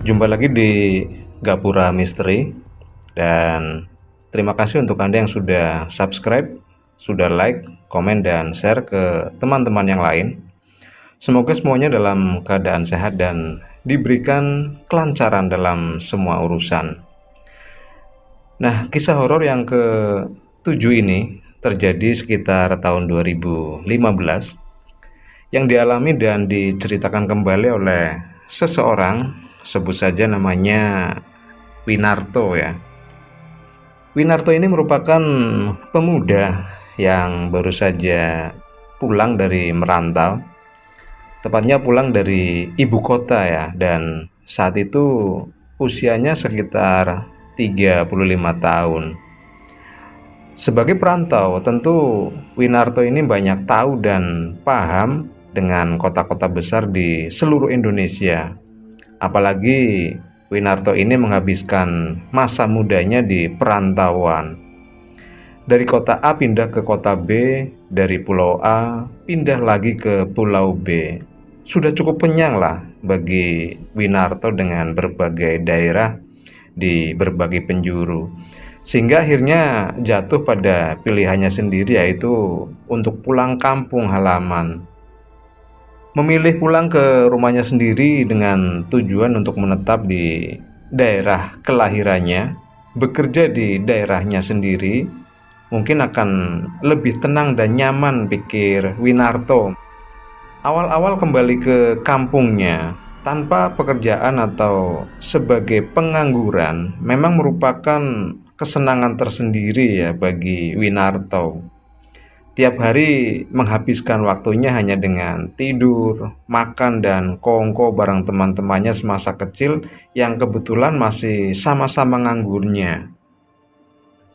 Jumpa lagi di Gapura Misteri, dan terima kasih untuk Anda yang sudah subscribe, sudah like, komen, dan share ke teman-teman yang lain. Semoga semuanya dalam keadaan sehat dan diberikan kelancaran dalam semua urusan. Nah, kisah horor yang ke-7 ini terjadi sekitar tahun 2015 yang dialami dan diceritakan kembali oleh seseorang, sebut saja namanya Winarto ya. Winarto ini merupakan pemuda yang baru saja pulang dari merantau, tepatnya pulang dari ibu kota ya, dan saat itu usianya sekitar 35 tahun. Sebagai perantau, tentu Winarto ini banyak tahu dan paham dengan kota-kota besar di seluruh Indonesia. Apalagi Winarto ini menghabiskan masa mudanya di perantauan. Dari kota A pindah ke kota B, dari pulau A pindah lagi ke pulau B. Sudah cukup kenyang lah bagi Winarto dengan berbagai daerah di berbagai penjuru. Sehingga akhirnya jatuh pada pilihannya sendiri, yaitu untuk pulang kampung halaman. Memilih pulang ke rumahnya sendiri dengan tujuan untuk menetap di daerah kelahirannya, bekerja di daerahnya sendiri, mungkin akan lebih tenang dan nyaman, pikir Winarto. Awal-awal kembali ke kampungnya tanpa pekerjaan atau sebagai pengangguran memang merupakan kesenangan tersendiri ya bagi Winarto. Tiap hari menghabiskan waktunya hanya dengan tidur, makan, dan kongko bareng teman-temannya semasa kecil yang kebetulan masih sama-sama nganggurnya.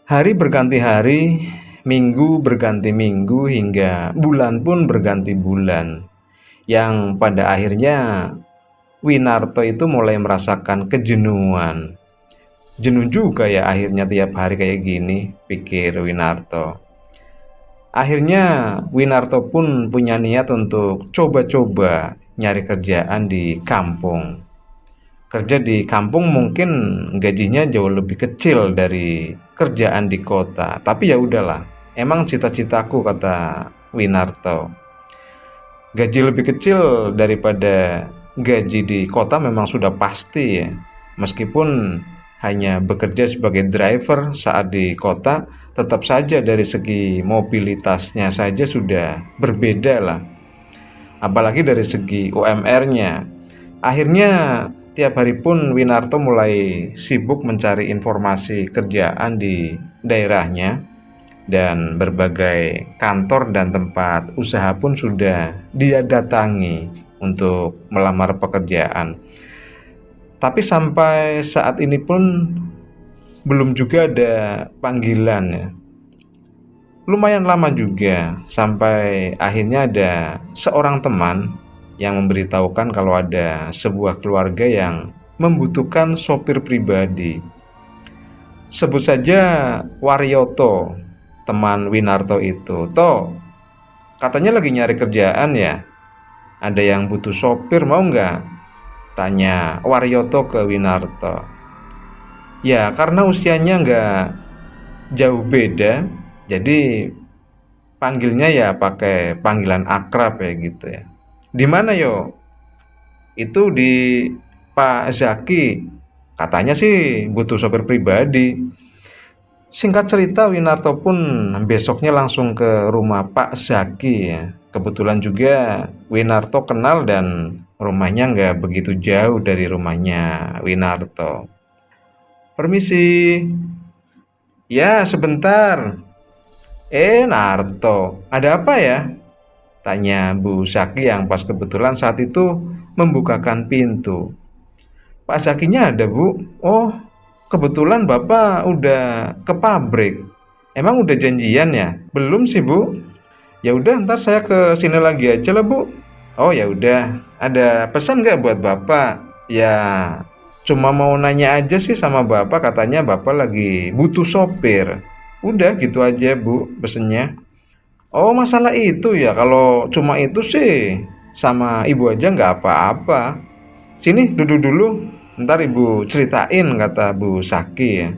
Hari berganti hari, minggu berganti minggu, hingga bulan pun berganti bulan, yang pada akhirnya Winarto itu mulai merasakan kejenuhan. Jenuh juga ya akhirnya tiap hari kayak gini, pikir Winarto. Akhirnya Winarto pun punya niat untuk coba-coba nyari kerjaan di kampung. Kerja di kampung mungkin gajinya jauh lebih kecil dari kerjaan di kota, tapi ya udahlah, emang cita-citaku, kata Winarto. Gaji lebih kecil daripada gaji di kota memang sudah pasti ya. Meskipun hanya bekerja sebagai driver saat di kota, tetap saja dari segi mobilitasnya saja sudah berbeda lah. Apalagi dari segi UMR-nya. Akhirnya tiap hari pun Winarto mulai sibuk mencari informasi kerjaan di daerahnya, dan berbagai kantor dan tempat usaha pun sudah dia datangi untuk melamar pekerjaan. Tapi sampai saat ini pun belum juga ada panggilan ya. Lumayan lama juga sampai akhirnya ada seorang teman yang memberitahukan kalau ada sebuah keluarga yang membutuhkan sopir pribadi. Sebut saja Waryoto, teman Winarto itu. Toh, katanya lagi nyari kerjaan ya. Ada yang butuh sopir, mau nggak? Tanya Waryoto ke Winarto. Ya, karena usianya nggak jauh beda, jadi panggilnya ya pakai panggilan akrab ya gitu ya. Di mana yo? Itu di Pak Zaki. Katanya sih butuh sopir pribadi. Singkat cerita, Winarto pun besoknya langsung ke rumah Pak Zaki ya. Kebetulan juga Winarto kenal dan rumahnya nggak begitu jauh dari rumahnya Winarto. Permisi. Ya, sebentar. Narto, ada apa ya? Tanya Bu Zaki yang pas kebetulan saat itu membukakan pintu. Pak Zakinya ada, Bu. Oh, kebetulan Bapak udah ke pabrik. Emang udah janjian ya? Belum sih, Bu. Ya udah, ntar saya ke sini lagi aja lah, Bu. Oh ya udah, ada pesan nggak buat Bapak? Ya, cuma mau nanya aja sih sama Bapak, katanya Bapak lagi butuh sopir. Udah gitu aja, Bu, pesennya. Oh, masalah itu ya. Kalau cuma itu sih sama Ibu aja nggak apa-apa. Sini duduk dulu. Ntar ibu ceritain, kata Bu Saki ya.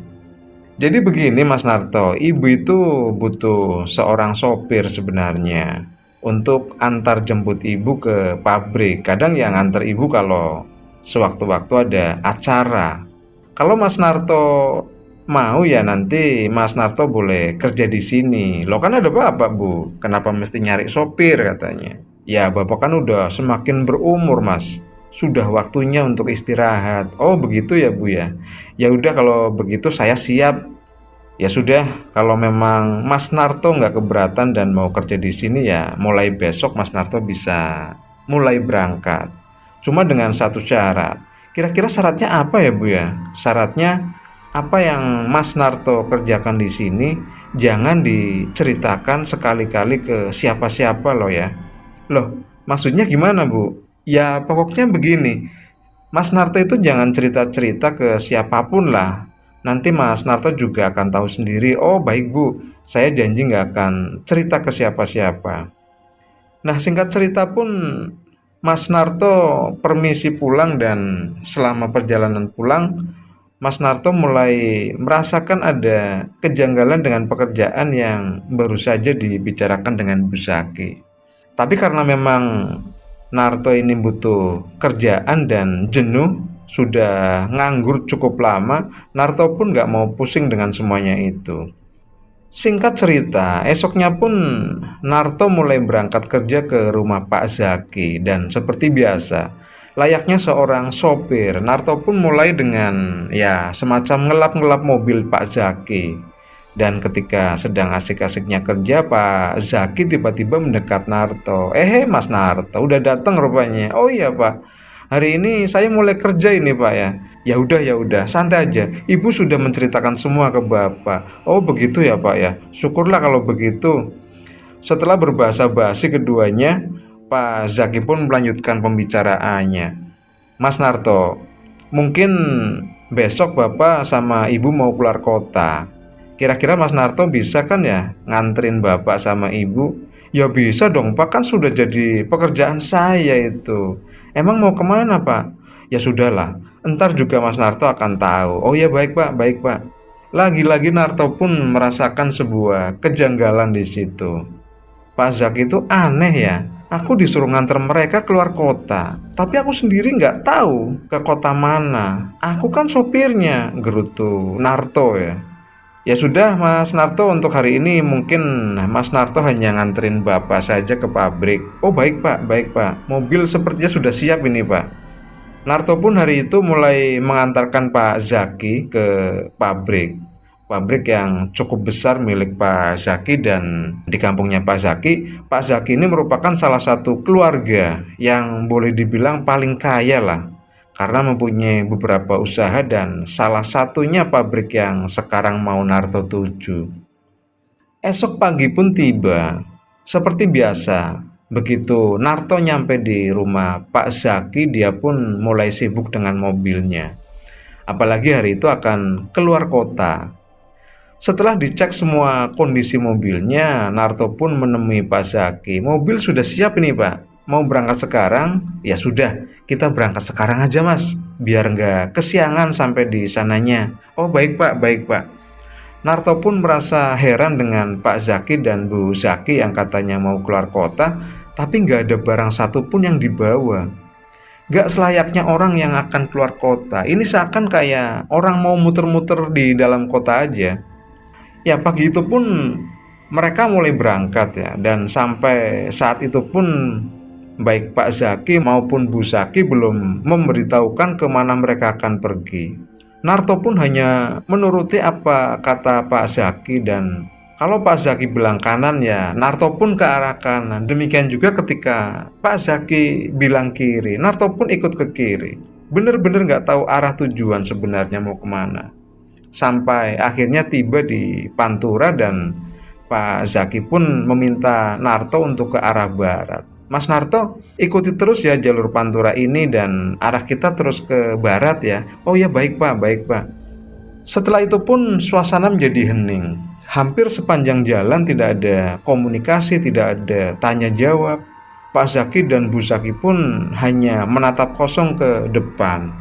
Jadi begini Mas Narto, ibu itu butuh seorang sopir sebenarnya untuk antar jemput ibu ke pabrik. Kadang yang antar ibu kalau sewaktu-waktu ada acara. Kalau Mas Narto mau ya nanti Mas Narto boleh kerja di sini. Loh kan ada bapak Bu, kenapa mesti nyari sopir katanya. Ya bapak kan udah semakin berumur Mas. Sudah waktunya untuk istirahat. Oh begitu ya Bu ya. Ya udah kalau begitu saya siap. Ya sudah, kalau memang Mas Narto nggak keberatan dan mau kerja di sini ya mulai besok Mas Narto bisa mulai berangkat. Cuma dengan satu syarat. Kira-kira syaratnya apa ya Bu ya? Syaratnya apa yang Mas Narto kerjakan di sini jangan diceritakan sekali-kali ke siapa-siapa loh ya. Loh, maksudnya gimana Bu? Ya pokoknya begini, Mas Narto itu jangan cerita-cerita ke siapapun lah. Nanti Mas Narto juga akan tahu sendiri, oh baik Bu, saya janji nggak akan cerita ke siapa-siapa. Nah singkat cerita pun Mas Narto permisi pulang dan selama perjalanan pulang, Mas Narto mulai merasakan ada kejanggalan dengan pekerjaan yang baru saja dibicarakan dengan Bu Saki. Tapi karena memang Narto ini butuh kerjaan dan jenuh, sudah nganggur cukup lama, Narto pun gak mau pusing dengan semuanya itu. Singkat cerita, esoknya pun Narto mulai berangkat kerja ke rumah Pak Zaki dan seperti biasa, layaknya seorang sopir, Narto pun mulai dengan ya semacam ngelap-ngelap mobil Pak Zaki. Dan ketika sedang asik-asiknya kerja, Pak Zaki tiba-tiba mendekat Narto. Mas Narto, udah datang rupanya. Oh iya Pak, hari ini saya mulai kerja ini Pak ya. Ya udah, santai aja. Ibu sudah menceritakan semua ke Bapak. Oh begitu ya Pak ya. Syukurlah kalau begitu. Setelah berbahasa basi keduanya, Pak Zaki pun melanjutkan pembicaraannya. Mas Narto, mungkin besok Bapak sama Ibu mau keluar kota. Kira-kira Mas Narto bisa kan ya nganterin Bapak sama Ibu? Ya bisa dong Pak, kan sudah jadi pekerjaan saya itu. Emang mau kemana Pak? Ya sudahlah, entar juga Mas Narto akan tahu. Oh ya baik Pak, baik Pak. Lagi-lagi Narto pun merasakan sebuah kejanggalan di situ. Pak Zak itu aneh ya. Aku disuruh nganter mereka keluar kota, tapi aku sendiri nggak tahu ke kota mana. Aku kan sopirnya, gerutu Narto ya. Ya sudah Mas Narto, untuk hari ini mungkin Mas Narto hanya nganterin Bapak saja ke pabrik. Oh baik Pak, baik Pak. Mobil sepertinya sudah siap ini Pak. Narto pun hari itu mulai mengantarkan Pak Zaki ke pabrik. Pabrik yang cukup besar milik Pak Zaki, dan di kampungnya Pak Zaki ini merupakan salah satu keluarga yang boleh dibilang paling kaya lah. Karena mempunyai beberapa usaha dan salah satunya pabrik yang sekarang mau Narto tuju. Esok pagi pun tiba. Seperti biasa, begitu Narto nyampe di rumah Pak Zaki, dia pun mulai sibuk dengan mobilnya. Apalagi hari itu akan keluar kota. Setelah dicek semua kondisi mobilnya, Narto pun menemui Pak Zaki. Mobil sudah siap ini Pak, mau berangkat sekarang? Ya sudah, kita berangkat sekarang aja Mas, biar nggak kesiangan sampai di sananya. Oh baik Pak, baik Pak. Narto pun merasa heran dengan Pak Zaki dan Bu Zaki yang katanya mau keluar kota, tapi nggak ada barang satupun yang dibawa. Nggak selayaknya orang yang akan keluar kota. Ini seakan kayak orang mau muter-muter di dalam kota aja. Ya pagi itu pun mereka mulai berangkat ya, dan sampai saat itu pun baik Pak Zaki maupun Bu Zaki belum memberitahukan kemana mereka akan pergi. Narto pun hanya menuruti apa kata Pak Zaki, dan kalau Pak Zaki bilang kanan ya Narto pun ke arah kanan. Demikian juga ketika Pak Zaki bilang kiri, Narto pun ikut ke kiri. Bener-bener gak tahu arah tujuan sebenarnya mau kemana. Sampai akhirnya tiba di Pantura dan Pak Zaki pun meminta Narto untuk ke arah barat. Mas Narto, ikuti terus ya jalur Pantura ini dan arah kita terus ke barat ya. Oh ya baik Pak, baik Pak. Setelah itu pun suasana menjadi hening. Hampir sepanjang jalan tidak ada komunikasi, tidak ada tanya jawab. Pak Zaki dan Bu Zaki pun hanya menatap kosong ke depan.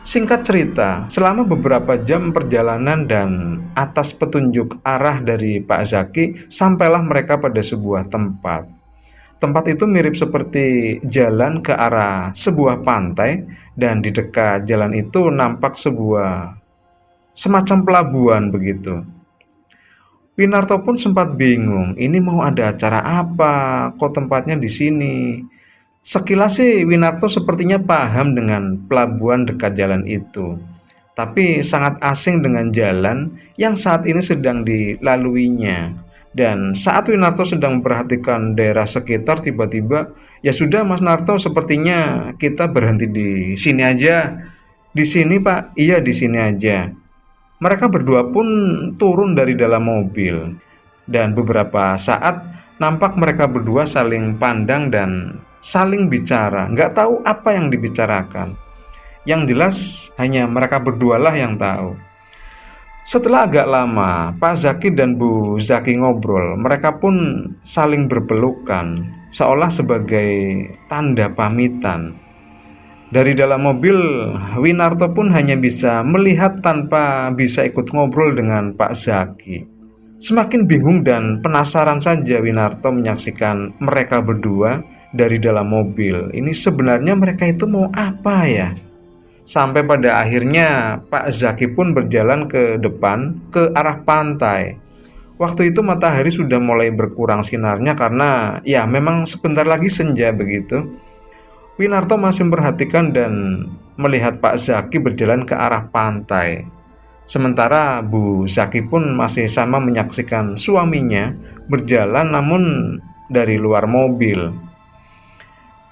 Singkat cerita, selama beberapa jam perjalanan dan atas petunjuk arah dari Pak Zaki, sampailah mereka pada sebuah tempat. Tempat itu mirip seperti jalan ke arah sebuah pantai, dan di dekat jalan itu nampak sebuah semacam pelabuhan begitu. Winarto pun sempat bingung, ini mau ada acara apa? Kok tempatnya di sini? Sekilas sih Winarto sepertinya paham dengan pelabuhan dekat jalan itu, tapi sangat asing dengan jalan yang saat ini sedang dilaluinya. Dan saat Winarto sedang memperhatikan daerah sekitar, tiba-tiba, ya sudah Mas Narto, sepertinya kita berhenti di sini aja. Di sini Pak, iya di sini aja. Mereka berdua pun turun dari dalam mobil, dan beberapa saat nampak mereka berdua saling pandang dan saling bicara. Nggak tahu apa yang dibicarakan. Yang jelas hanya mereka berdualah yang tahu. Setelah agak lama, Pak Zaki dan Bu Zaki ngobrol. Mereka pun saling berpelukan, seolah sebagai tanda pamitan. Dari dalam mobil, Winarto pun hanya bisa melihat tanpa bisa ikut ngobrol dengan Pak Zaki. Semakin bingung dan penasaran saja Winarto menyaksikan mereka berdua dari dalam mobil. Ini sebenarnya mereka itu mau apa ya? Sampai pada akhirnya Pak Zaki pun berjalan ke depan ke arah pantai. Waktu itu matahari sudah mulai berkurang sinarnya karena ya memang sebentar lagi senja begitu. Winarto masih memperhatikan dan melihat Pak Zaki berjalan ke arah pantai. Sementara Bu Zaki pun masih sama menyaksikan suaminya berjalan namun dari luar mobil.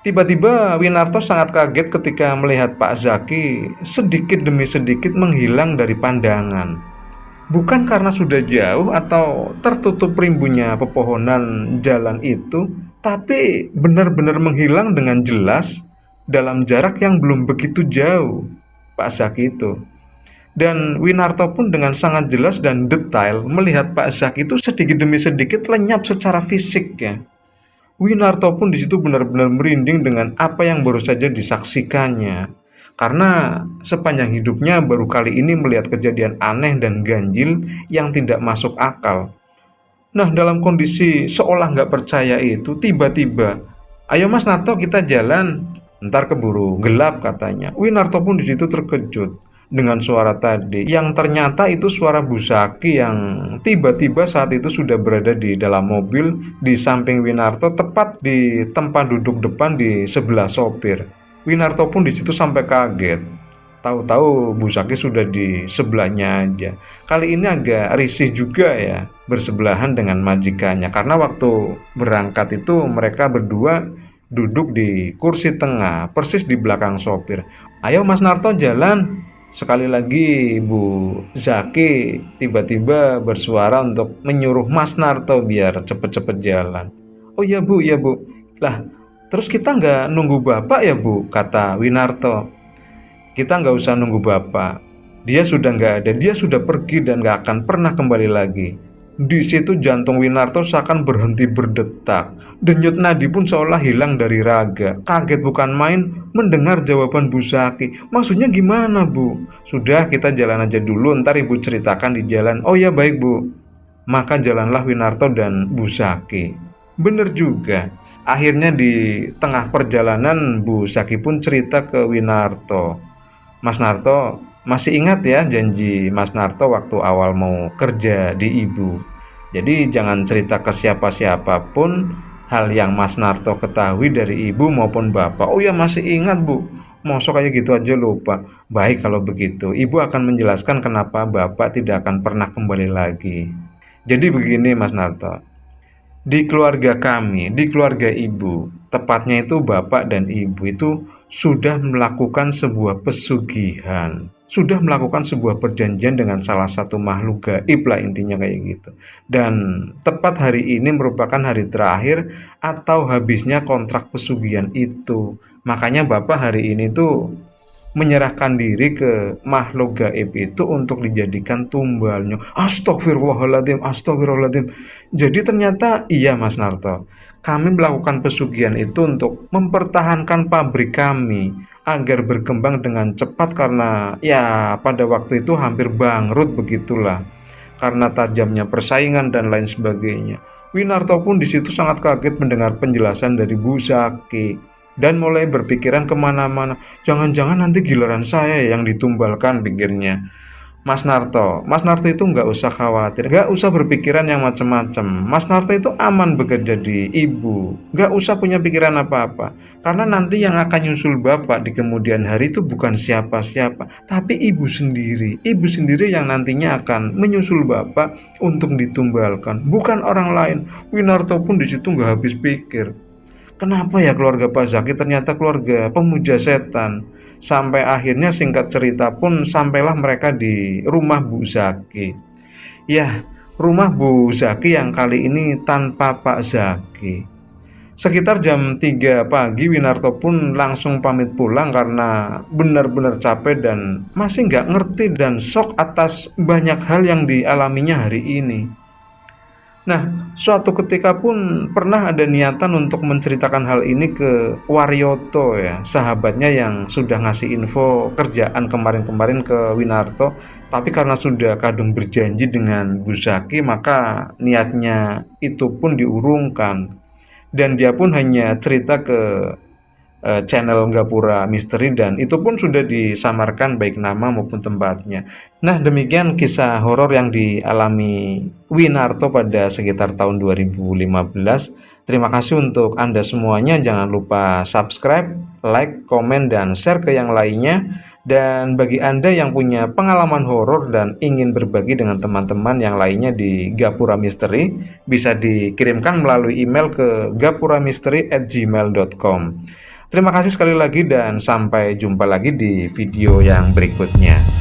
Tiba-tiba Winarto sangat kaget ketika melihat Pak Zaki sedikit demi sedikit menghilang dari pandangan. Bukan karena sudah jauh atau tertutup rimbunya pepohonan jalan itu, tapi benar-benar menghilang dengan jelas dalam jarak yang belum begitu jauh Pak Zaki itu. Dan Winarto pun dengan sangat jelas dan detail melihat Pak Zaki itu sedikit demi sedikit lenyap secara fisik ya. Winarto pun di situ benar-benar merinding dengan apa yang baru saja disaksikannya. Karena sepanjang hidupnya baru kali ini melihat kejadian aneh dan ganjil yang tidak masuk akal. Nah, dalam kondisi seolah nggak percaya itu, tiba-tiba, ayo Mas Narto kita jalan, ntar keburu gelap katanya. Winarto pun di situ terkejut dengan suara tadi, yang ternyata itu suara Bu Zaki yang tiba-tiba saat itu sudah berada di dalam mobil di samping Winarto, tepat di tempat duduk depan di sebelah sopir. Winarto pun di situ sampai kaget. Tahu-tahu Bu Zaki sudah di sebelahnya aja. Kali ini agak risih juga ya bersebelahan dengan majikannya, karena waktu berangkat itu mereka berdua duduk di kursi tengah persis di belakang sopir. Ayo Mas Narto jalan. Sekali lagi Bu Zaki tiba-tiba bersuara untuk menyuruh Mas Narto biar cepet-cepet jalan. Oh iya Bu, iya Bu. Lah, terus kita nggak nunggu Bapak ya Bu, kata Winarto. Kita nggak usah nunggu Bapak. Dia sudah nggak ada, dia sudah pergi dan nggak akan pernah kembali lagi. Di situ jantung Winarto seakan berhenti berdetak. Denyut nadi pun seolah hilang dari raga. Kaget bukan main mendengar jawaban Bu Zaki. Maksudnya gimana Bu? Sudah kita jalan aja dulu, ntar Ibu ceritakan di jalan. Oh ya baik Bu. Maka jalanlah Winarto dan Bu Zaki. Bener juga. Akhirnya di tengah perjalanan Bu Zaki pun cerita ke Winarto. Mas Narto, masih ingat ya janji Mas Narto waktu awal mau kerja di Ibu. Jadi jangan cerita ke siapa-siapa pun hal yang Mas Narto ketahui dari Ibu maupun Bapak. Oh ya masih ingat Bu. Mosok kayak gitu aja lupa. Baik kalau begitu, Ibu akan menjelaskan kenapa Bapak tidak akan pernah kembali lagi. Jadi begini Mas Narto. Di keluarga kami, di keluarga Ibu, tepatnya itu Bapak dan Ibu itu sudah melakukan sebuah pesugihan, sudah melakukan sebuah perjanjian dengan salah satu makhluk gaib lah intinya kayak gitu. Dan tepat hari ini merupakan hari terakhir atau habisnya kontrak pesugihan itu. Makanya Bapak hari ini tuh menyerahkan diri ke makhluk gaib itu untuk dijadikan tumbalnya. Astagfirullahaladzim, astagfirullahaladzim. Jadi ternyata iya Mas Narto, kami melakukan pesugihan itu untuk mempertahankan pabrik kami agar berkembang dengan cepat karena ya pada waktu itu hampir bangkrut begitulah karena tajamnya persaingan dan lain sebagainya. Winarto pun di situ sangat kaget mendengar penjelasan dari Bu Zaki dan mulai berpikiran kemana-mana. Jangan-jangan nanti giliran saya yang ditumbalkan, pikirnya. Mas Narto itu nggak usah khawatir, nggak usah berpikiran yang macam-macam. Mas Narto itu aman bekerja di ibu, nggak usah punya pikiran apa-apa. Karena nanti yang akan nyusul bapak di kemudian hari itu bukan siapa-siapa, tapi ibu sendiri. Ibu sendiri yang nantinya akan menyusul bapak untuk ditumbalkan, bukan orang lain. Winarto pun di situ nggak habis pikir. Kenapa ya keluarga Pak Zaki ternyata keluarga pemuja setan? Sampai akhirnya singkat cerita pun sampailah mereka di rumah Bu Zaki. Ya, rumah Bu Zaki yang kali ini tanpa Pak Zaki. Sekitar jam 3 pagi Winarto pun langsung pamit pulang karena benar-benar capek dan masih nggak ngerti dan shock atas banyak hal yang dialaminya hari ini. Nah, suatu ketika pun pernah ada niatan untuk menceritakan hal ini ke Waryoto ya, sahabatnya yang sudah ngasih info kerjaan kemarin-kemarin ke Winarto. Tapi karena sudah kadung berjanji dengan Bu Zaki, maka niatnya itu pun diurungkan. Dan dia pun hanya cerita ke channel Gapura Misteri dan itu pun sudah disamarkan baik nama maupun tempatnya. Nah, demikian kisah horor yang dialami Winarto pada sekitar tahun 2015. Terima kasih untuk Anda semuanya. Jangan lupa subscribe, like, komen, dan share ke yang lainnya. Dan bagi Anda yang punya pengalaman horor dan ingin berbagi dengan teman-teman yang lainnya di Gapura Misteri, bisa dikirimkan melalui email ke gapuramisteri@gmail.com. Terima kasih sekali lagi dan sampai jumpa lagi di video yang berikutnya.